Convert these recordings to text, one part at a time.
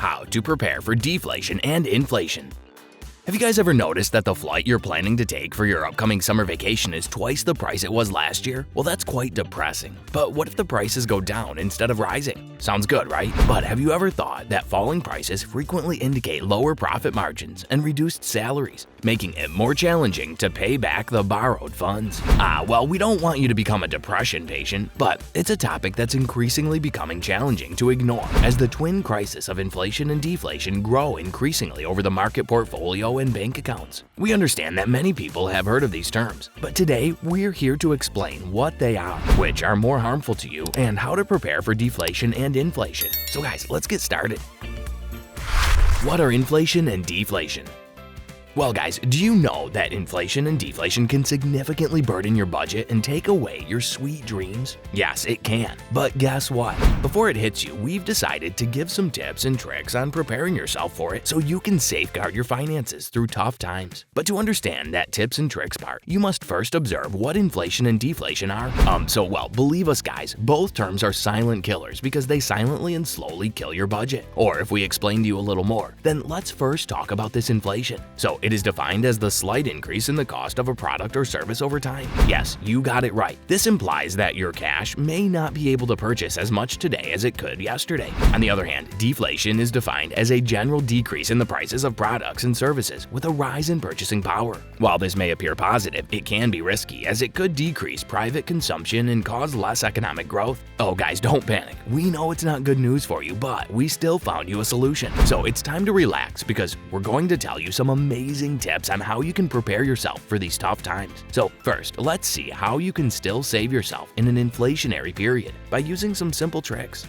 how to prepare for deflation and inflation. Have you guys ever noticed that the flight you're planning to take for your upcoming summer vacation is twice the price it was last year? Well, that's quite depressing. But what if the prices go down instead of rising? Sounds good, right? But have you ever thought that falling prices frequently indicate lower profit margins and reduced salaries, making it more challenging to pay back the borrowed funds? Well, we don't want you to become a depression patient, but it's a topic that's increasingly becoming challenging to ignore as the twin crisis of inflation and deflation grow increasingly over the market portfolio and bank accounts. We understand that many people have heard of these terms, but today we're here to explain what they are, which are more harmful to you, and how to prepare for deflation and inflation. So guys, let's get started. What are inflation and deflation? Well guys, do you know that inflation and deflation can significantly burden your budget and take away your sweet dreams? Yes, it can. But guess what? Before it hits you, we've decided to give some tips and tricks on preparing yourself for it so you can safeguard your finances through tough times. But to understand that tips and tricks part, you must first observe what inflation and deflation are. Well, believe us guys, both terms are silent killers because they silently and slowly kill your budget. Or if we explain to you a little more, then let's first talk about this inflation. So it is defined as the slight increase in the cost of a product or service over time. Yes, you got it right. This implies that your cash may not be able to purchase as much today as it could yesterday. On the other hand, deflation is defined as a general decrease in the prices of products and services with a rise in purchasing power. While this may appear positive, it can be risky as it could decrease private consumption and cause less economic growth. Oh guys, don't panic. We know it's not good news for you, but we still found you a solution. So it's time to relax because we're going to tell you some amazing tips on how you can prepare yourself for these tough times. So first, let's see how you can still save yourself in an inflationary period by using some simple tricks.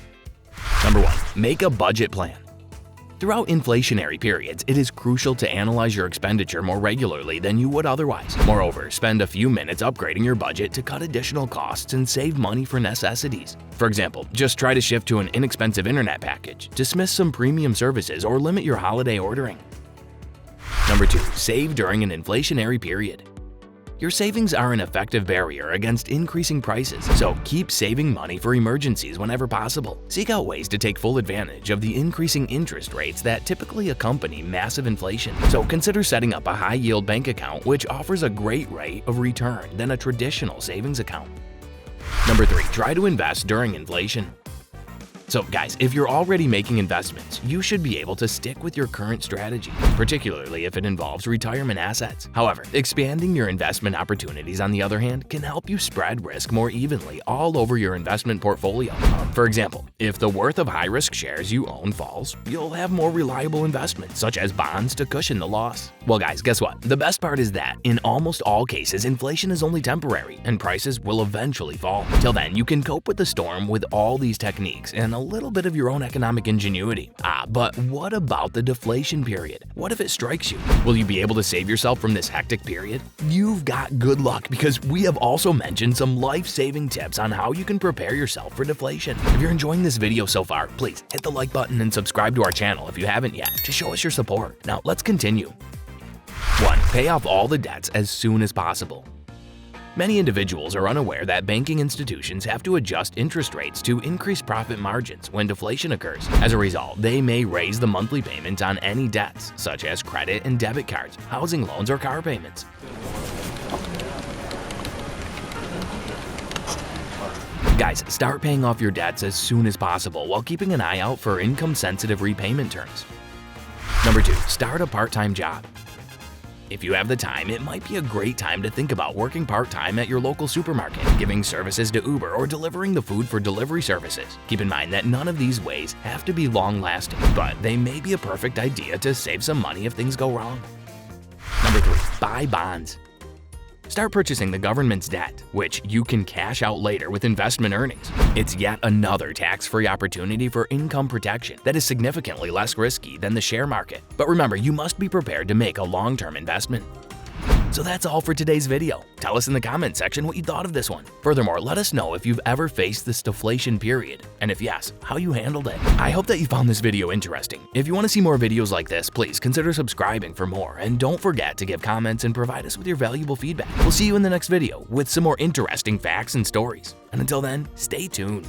Number 1. Make a budget plan. Throughout inflationary periods, it is crucial to analyze your expenditure more regularly than you would otherwise. Moreover, spend a few minutes upgrading your budget to cut additional costs and save money for necessities. For example, just try to shift to an inexpensive internet package, dismiss some premium services, or limit your holiday ordering. Number 2. Save during an inflationary period. Your savings are an effective barrier against increasing prices, so keep saving money for emergencies whenever possible. Seek out ways to take full advantage of the increasing interest rates that typically accompany massive inflation. So consider setting up a high-yield bank account which offers a great rate of return than a traditional savings account. Number 3. Try to invest during inflation. So guys, if you're already making investments, you should be able to stick with your current strategy, particularly if it involves retirement assets. However, expanding your investment opportunities, on the other hand, can help you spread risk more evenly all over your investment portfolio. For example, if the worth of high-risk shares you own falls, you'll have more reliable investments, such as bonds, to cushion the loss. Well guys, guess what? The best part is that, in almost all cases, inflation is only temporary, and prices will eventually fall. Till then, you can cope with the storm with all these techniques and a little bit of your own economic ingenuity. But what about the deflation period? What if it strikes you? Will you be able to save yourself from this hectic period? You've got good luck because we have also mentioned some life-saving tips on how you can prepare yourself for deflation. If you're enjoying this video so far, please hit the like button and subscribe to our channel if you haven't yet to show us your support. Now let's continue. 1. Pay off all the debts as soon as possible. Many individuals are unaware that banking institutions have to adjust interest rates to increase profit margins when deflation occurs. As a result, they may raise the monthly payment on any debts, such as credit and debit cards, housing loans, or car payments. Guys, start paying off your debts as soon as possible while keeping an eye out for income-sensitive repayment terms. Number 2. Start a part-time job. If you have the time, it might be a great time to think about working part-time at your local supermarket, giving services to Uber, or delivering the food for delivery services. Keep in mind that none of these ways have to be long-lasting, but they may be a perfect idea to save some money if things go wrong. Number 3. Buy bonds. Start purchasing the government's debt, which you can cash out later with investment earnings. It's yet another tax-free opportunity for income protection that is significantly less risky than the share market. But remember, you must be prepared to make a long-term investment. So that's all for today's video. Tell us in the comment section what you thought of this one. Furthermore, let us know if you've ever faced this deflation period, and if yes, how you handled it. I hope that you found this video interesting. If you want to see more videos like this, please consider subscribing for more, and don't forget to give comments and provide us with your valuable feedback. We'll see you in the next video with some more interesting facts and stories. And until then, stay tuned.